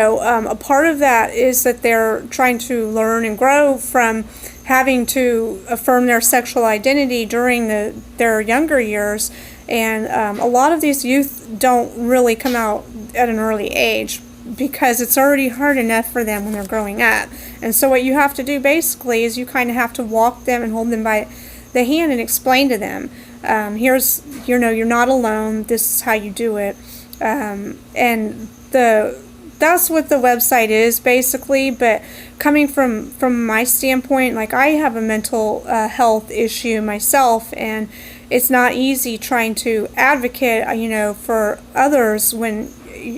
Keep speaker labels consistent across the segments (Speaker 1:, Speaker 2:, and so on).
Speaker 1: A part of that is that they're trying to learn and grow from having to affirm their sexual identity during their younger years. And a lot of these youth don't really come out at an early age because it's already hard enough for them when they're growing up. And so what you have to do basically is you kind of have to walk them and hold them by the hand and explain to them, here's, you're not alone, this is how you do it. And that's what the website is basically. But coming from my standpoint, like, I have a mental health issue myself, and it's not easy trying to advocate for others when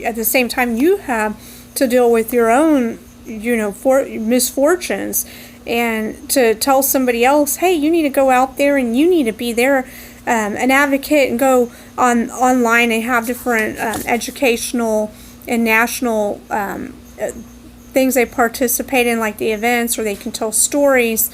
Speaker 1: at the same time you have to deal with your own misfortunes, and to tell somebody else, hey, you need to go out there and you need to be there, an advocate, and go online and have different educational and national things they participate in, like the events, or they can tell stories.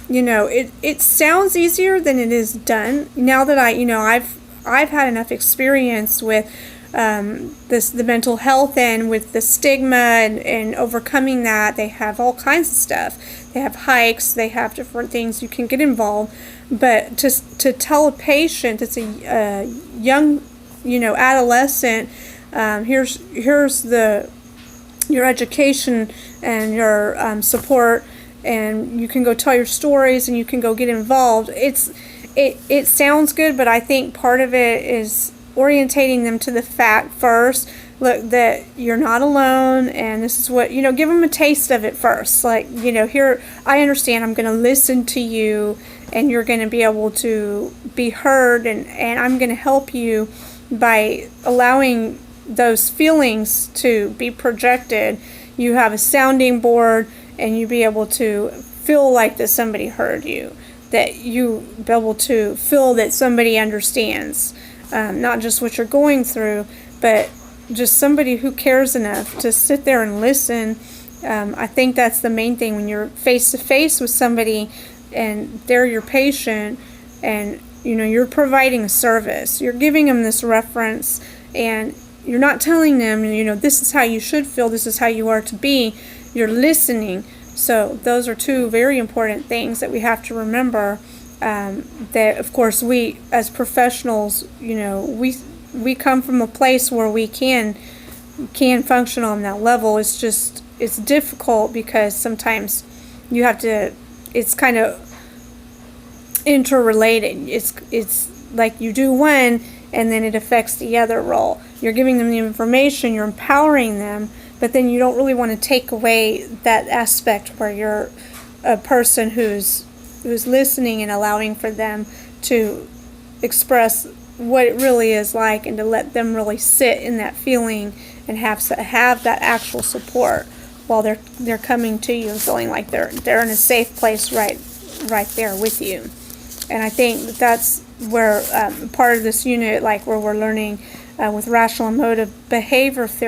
Speaker 1: It sounds easier than it is done. Now that I've had enough experience with the mental health and with the stigma and overcoming that. They have all kinds of stuff. They have hikes, they have different things you can get involved. But to tell a patient that's a young, adolescent, here's your education and your support, and you can go tell your stories and you can go get involved. It sounds good, but I think part of it is orientating them to the fact first, look, that you're not alone, and this is what, give them a taste of it first. Like, here, I understand, I'm going to listen to you, and you're going to be able to be heard, and I'm going to help you by allowing those feelings to be projected. You have a sounding board, and you be able to feel like that somebody heard you, that you be able to feel that somebody understands. Not just what you're going through, but just somebody who cares enough to sit there and listen. I think that's the main thing when you're face to face with somebody and they're your patient, and you're providing a service. You're giving them this reference, and you're not telling them, this is how you should feel, this is how you are to be. You're listening. So those are two very important things that we have to remember. That of course we as professionals, we come from a place where we can function on that level. It's difficult because sometimes you have to, it's kind of interrelated. It's like you do one and then it affects the other role. You're giving them the information, you're empowering them, but then you don't really want to take away that aspect where you're a person who's listening and allowing for them to express what it really is like, and to let them really sit in that feeling and have that actual support while they're coming to you and feeling like they're in a safe place right there with you. And I think that's where part of this unit, like where we're learning with rational emotive behavior therapy,